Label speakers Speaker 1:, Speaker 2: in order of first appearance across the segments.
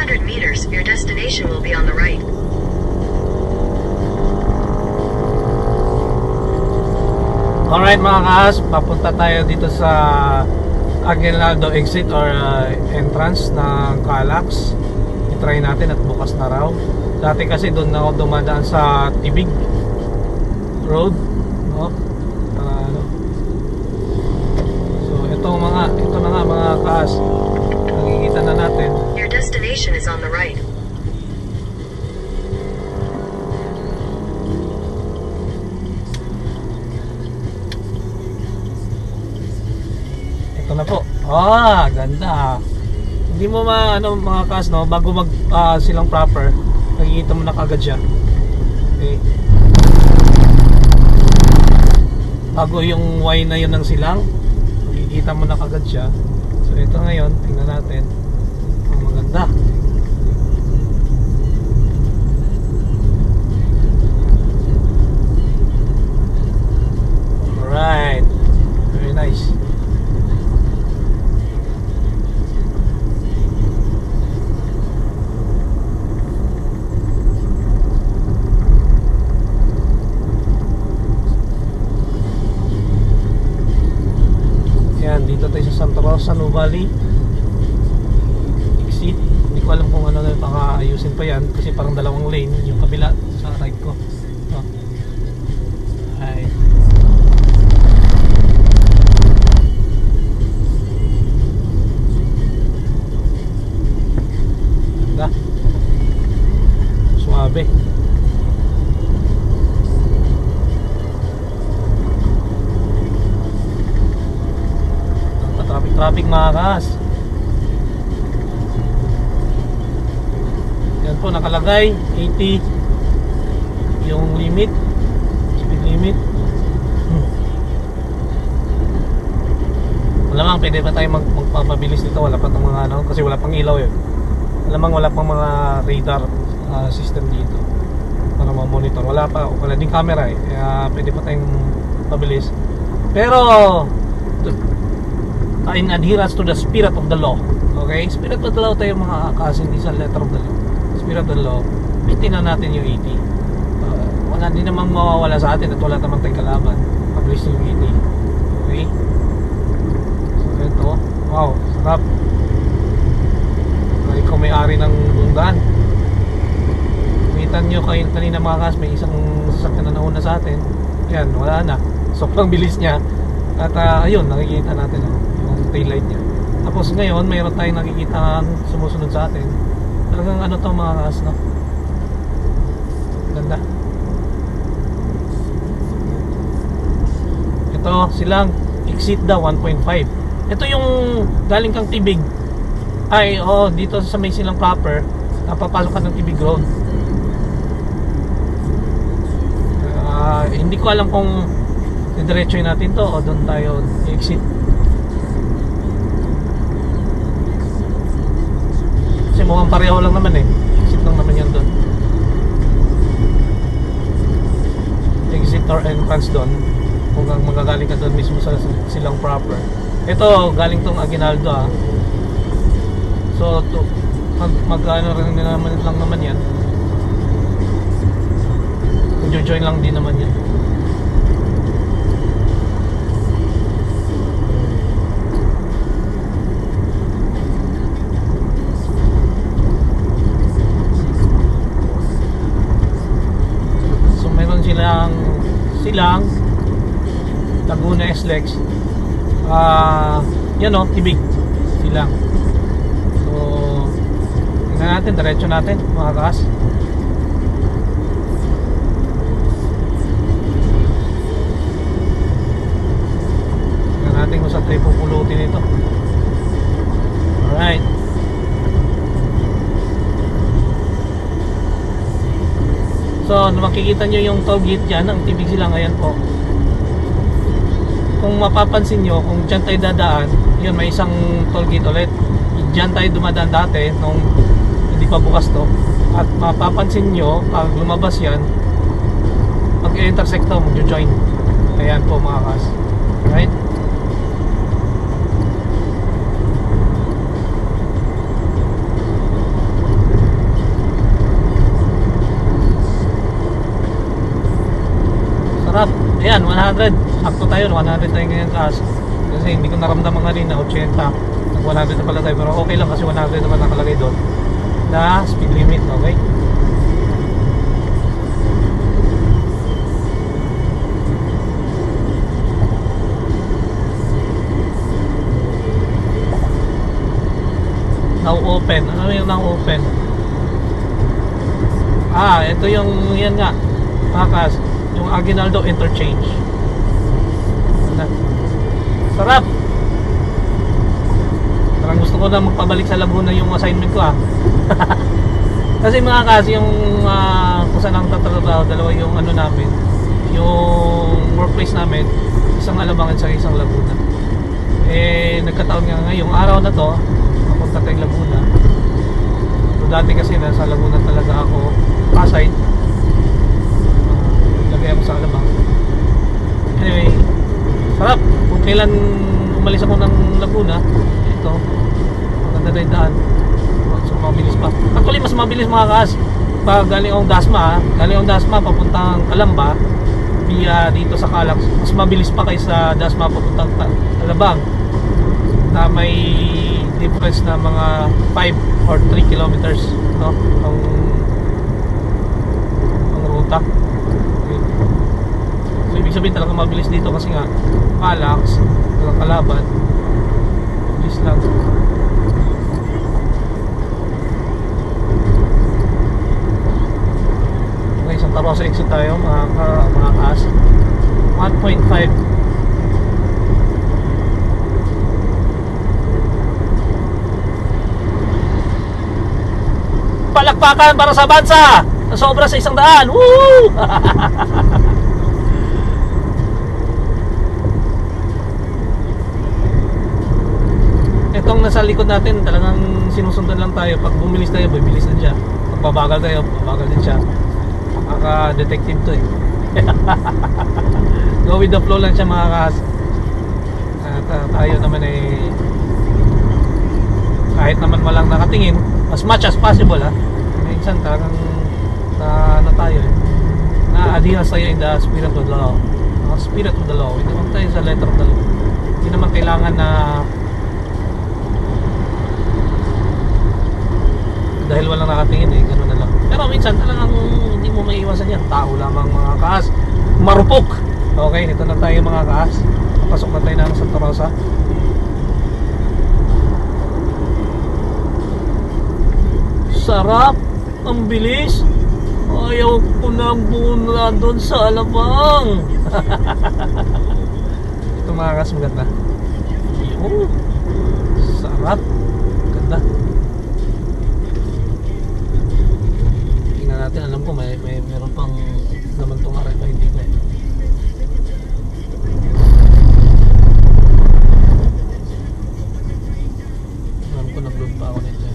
Speaker 1: 200 meters, your destination will be on the right.
Speaker 2: Alright mga kaas, papunta tayo dito sa Aguinaldo exit or entrance ng Calax. I-try natin at bukas na raw. Dati kasi doon ako dumadaan sa Tibig Road, no? So ito na nga mga kaas, nakikita na natin.
Speaker 1: Your destination is on the right.
Speaker 2: Ito na po. Ganda. Hindi mo mga kas, no, bago mag silang proper, nakikita mo na kagad siya. Okay. Bago yung Y na yun ng silang, makikita mo na kagad siya. So ito ngayon, tingnan natin. Ang maganda. Alright. Very nice. Dito tayo sa Santa Rosa, Nuvali exit. Hindi ko alam kung ano na baka ayusin pa yan kasi parang dalawang lane yung kabila sa right ko. Ay. Ganda. Suabe. Traffic mga kas. Yan po nakalagay 80 yung limit, speed limit. Malamang pwede pa tayo magpapabilis dito. Wala pa itong mga kasi wala pang ilaw yun. Malamang wala pang mga radar system dito para ma-monitor. Wala din camera kaya pwede pa tayong pabilis. Pero in adherence to the spirit of the law. Okay? Spirit of the law tayo mga kasi hindi sa letter of the law. Spirit of the law, bitin na natin yung 80. Wala din namang mawawala sa atin at wala naman tayong kalaban. Pabilis yung 80. Okay? So ito, wow, sarap. Ikaw may-ari ng bundan. Kita nyo kanina mga kas, may isang sasakyan na nauna sa atin. Yan, wala na. Sobrang bilis niya. At ayun, nakikita natin taillight niya. Tapos ngayon mayroon tayong nakikita sumusunod sa atin. Talagang ano to mga kas, no? Ganda. Ito silang exit daw 1.5. Ito yung galing kang Tibig. Dito sa may silang proper, napapasok ka ng Tibig Road. Hindi ko alam kung diretsoy natin to o doon tayo exit. Kasi mukhang pareho lang naman exit lang naman yan doon. Exit or entrance doon kung magagaling ka doon mismo sa silang proper. Ito galing tong Aguinaldo so mag-ano rin lang naman yan. Join lang din naman yan. Silang Laguna SLEX yan Tibig silang. So tingnan natin, diretso natin mga kas. Tingnan natin kung saan tayo pupulutin ito. Alright. So makikita nyo yung toll gate dyan ng Tibig silang. Ayan po. Kung mapapansin nyo, kung dyan tayo dadaan, yun may isang toll gate ulit. Dyan tayo dumadaan dati nung hindi pa bukas to. At mapapansin nyo, pag lumabas yan, pag intersect to, mag-join. Ayan po mga kas. Right? yan, 100. Sakto tayo, 100 tayo ngayon kas. Kasi hindi ko naramdaman kanina, 80. Nag 100 na pala tayo, pero okay lang kasi 100 naman nakalagay doon na speed limit, okay? Now open. Ano yung now open? Ito yung yan nga. Makas, yung Aguinaldo interchange. Sarap. Parang gusto ko na magpabalik sa Laguna yung assignment ko Kasi mga kasi yung kung saan ang tatrabaho, dalawa yung ano namin, yung workplace namin, isang Alabangan sa isang Laguna. Nagkataon nga ngayong araw na to, papunta tayong Laguna. So, dati kasi nasa Laguna talaga ako, Pasay. Lagay ako sa Alabang. Anyway, sarap. Kung kailan umalis ako ng Laguna, ito, maganda na yung daan. So, mabilis pa. Actually, mas mabilis mga kaas. Pag galing akong Dasma, papuntang Calamba, via dito sa Calax, mas mabilis pa kaysa Dasma papuntang Alabang, na may difference na mga 5 or 3 kilometers, no? Ang ruta. Okay. So, ibig sabihin talaga mabilis dito kasi nga Calax, walang kalaban, bilis lang. Okay, Santa Rosa exit tayo mga kaas. 1.5. Palakpakan para sa bansa na sobra sa 100. Woo! Itong nasa likod natin talagang sinusundan lang tayo. Pag bumilis tayo, bibilis din siya. Pag babagal tayo, babagal din siya. Nakaka-detective to Go with the flow lang siya mga kas. At tayo naman kahit naman walang nakatingin, as much as possible minsan talagang na tayo na-adhere tayo in the spirit of the law. Spirit of the law, hindi naman tayo sa letter of the law. Hindi naman kailangan na dahil walang nakatingin gano'n na lang. Pero minsan talagang hindi mo maiiwasan yan. Tao lamang mga kaas, marupok. Okay, ito na tayo mga kaas. Pasok na tayo na sa Santa Rosa. Sarap, ang bilis. Ayaw ko nang muna doon sa Alabang. Ito mga kaas, maganda. Sarap, ganda. Natin, alam ko meron pang naman itong RFID ko alam ko nag-load pa ako nito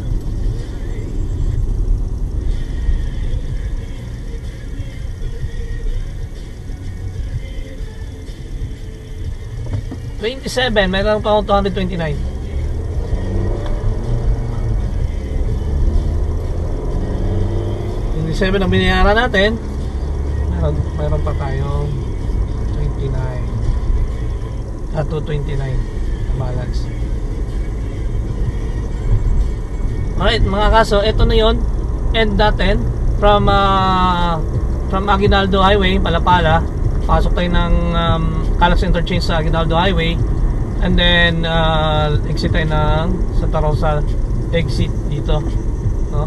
Speaker 2: 27, meron pa akong 229. 27 ang binayaran natin. Meron pa tayong 29 at 229 na balance. Alright mga kaso, ito na yon. End natin from Aguinaldo Highway, Palapala. Pasok tayo ng Calax Interchange sa Aguinaldo Highway, and then exit tayo ng Santa Rosa exit dito, no?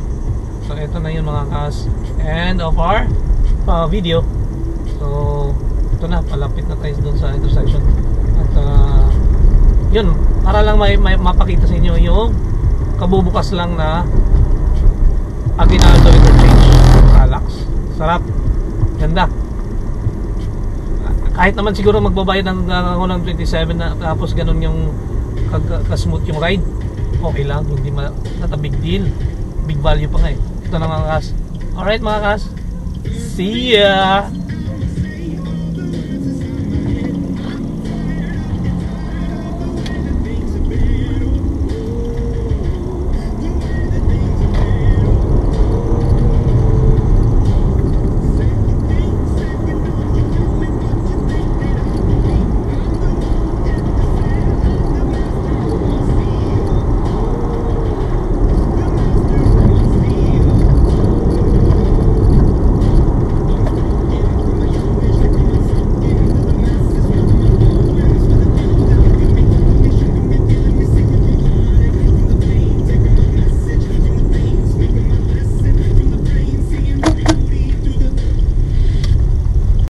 Speaker 2: So ito na yun mga kas, end of our video. So ito na, palapit na tayo doon sa intersection. At yun, para lang may mapakita sa inyo yung kabubukas lang na Aguinaldo Interchange Calax. Sarap, ganda. Kahit naman siguro magbabayad ng 27 na, tapos ganun yung kasmooth yung ride, okay lang, hindi not a big deal. Big value pa nga Ito na mga kas. Alright mga kas, see ya!